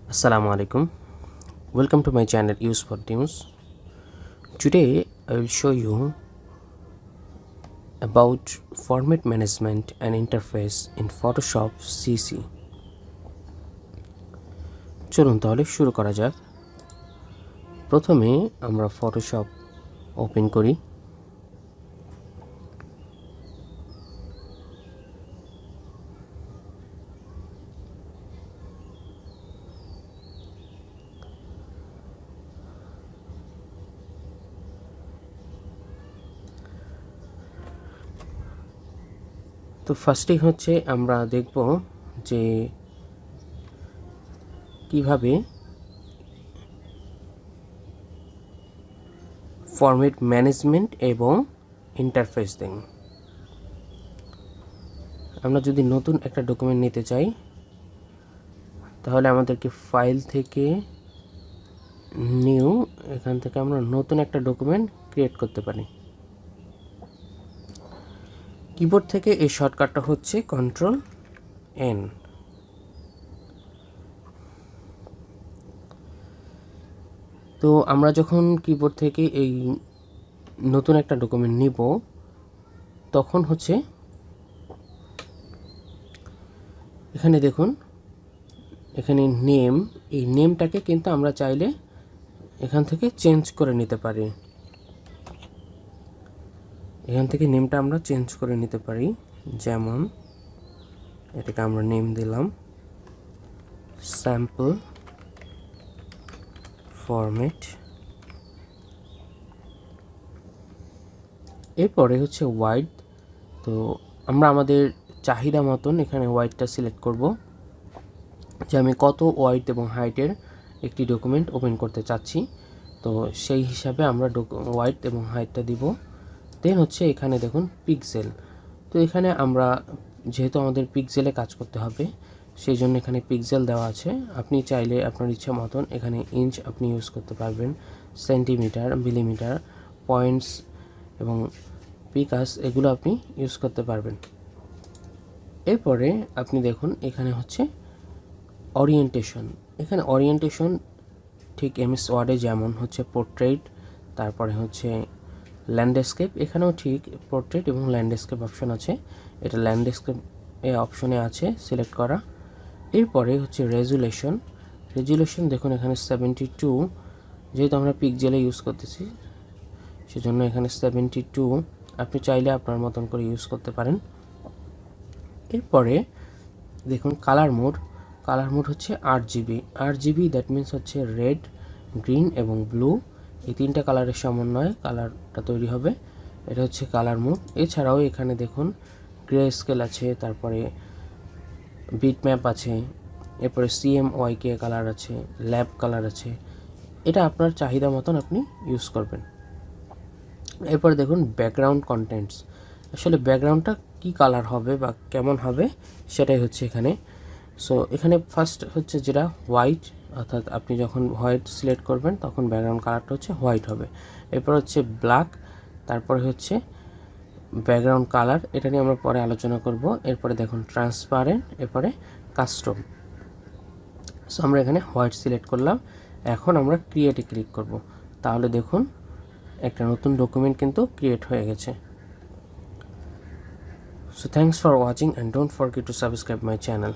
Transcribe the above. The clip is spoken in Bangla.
Assalamu alaikum. Welcome to my channel Use for News. Today I will show you about format management and interface in Photoshop CC. চলুন তাহলে শুরু করা যাক। প্রথমে আমরা Photoshop ওপেন করি। তো ফার্স্টেই হচ্ছে আমরা দেখব যে কিভাবে ফরম্যাট ম্যানেজমেন্ট এবং ইন্টারফেস দেন। আমরা যদি নতুন একটা ডকুমেন্ট নিতে চাই তাহলে আমাদেরকে ফাইল থেকে নিউ, এখান থেকে আমরা নতুন একটা ডকুমেন্ট ক্রিয়েট করতে পারি। কিবোর্ড থেকে এই শর্টকাটটা হচ্ছে Ctrl+N। তো আমরা যখন কিবোর্ড থেকে এই নতুন একটা ডকুমেন্ট নিব তখন হচ্ছে এখানে দেখুন, এখানে নেম, এই নেমটাকে কিন্তু আমরা চাইলে এখান থেকে চেঞ্জ করে নিতে পারি। এখান থেকে নেমটা আমরা চেঞ্জ করে নিতে পারি। যেমন এটাকে আমরা নেম দিলাম স্যাম্পল ফরম্যাট। এরপরে হচ্ছে ওয়াইড। তো আমরা আমাদের চাহিদা মতন এখানে ওয়াইডটা সিলেক্ট করব, যে আমি কত ওয়াইড এবং হাইটের একটি ডকুমেন্ট ওপেন করতে চাচ্ছি। তো সেই হিসাবে আমরা ওয়াইড এবং হাইটটা দিব। দেন হচ্ছে এখানে দেখুন পিক্সেল। তো এখানে আমরা যেহেতু আমাদের পিক্সেলে কাজ করতে হবে সেই জন্য এখানে পিক্সেল দেওয়া আছে। আপনি চাইলে আপনার ইচ্ছা মতন এখানে ইঞ্চ আপনি ইউজ করতে পারবেন, সেন্টিমিটার, মিলিমিটার, পয়েন্টস এবং পিকাস এগুলো আপনি ইউজ করতে পারবেন। এরপরে আপনি দেখুন এখানে হচ্ছে ওরিয়েন্টেশন। এখানে ওরিয়েন্টেশন ঠিক MS ওয়ার্ডে যেমন হচ্ছে পোর্ট্রেট, তারপরে হচ্ছে ল্যান্ডস্কেপ, এখানেও ঠিক পোর্ট্রেট এবং ল্যান্ডস্কেপ অপশন আছে। এটা ল্যান্ডস্কেপ অপশনে আছে সিলেক্ট করা। এরপরে হচ্ছে রেজুলেশন। দেখুন এখানে 72, যেহেতু আমরা পিক্সেলে ইউজ করতেছি সেজন্য এখানে 72। আপনি চাইলে আপনার মতন করে ইউজ করতে পারেন। এরপরে দেখুন কালার মোড হচ্ছে 8GB। দ্যাট মিনস হচ্ছে রেড, গ্রিন এবং ব্লু, এই তিনটা কালারের সমন্বয়ে কালারটা তৈরি হবে। এটা হচ্ছে কালার মোড। এছাড়াও এখানে দেখুন গ্রে স্কেল আছে, তারপরে বিট ম্যাপ আছে, এরপরে CMYK কালার আছে, ল্যাব কালার আছে। এটা আপনার চাহিদা মতন আপনি ইউজ করবেন। এরপরে দেখুন ব্যাকগ্রাউন্ড কন্টেন্টস। আসলে ব্যাকগ্রাউন্ডটা কি কালার হবে বা কেমন হবে সেটাই হচ্ছে এখানে। সো এখানে ফার্স্ট হচ্ছে যেটা হোয়াইট, অর্থাৎ আপনি যখন হোয়াইট সিলেক্ট করবেন তখন ব্যাকগ্রাউন্ড কালারটা হচ্ছে হোয়াইট হবে। এরপর হচ্ছে ব্ল্যাক, তারপরে হচ্ছে ব্যাকগ্রাউন্ড কালার, এটা নিয়ে আমরা পরে আলোচনা করব। এরপরে দেখুন ট্রান্সপারেন্ট, এরপরে কাস্টম। সো আমরা এখানে হোয়াইট সিলেক্ট করলাম। এখন আমরা ক্রিয়েটে ক্লিক করব। তাহলে দেখুন একটা নতুন ডকুমেন্ট কিন্তু ক্রিয়েট হয়ে গেছে। So thanks for watching and don't forget to subscribe my channel.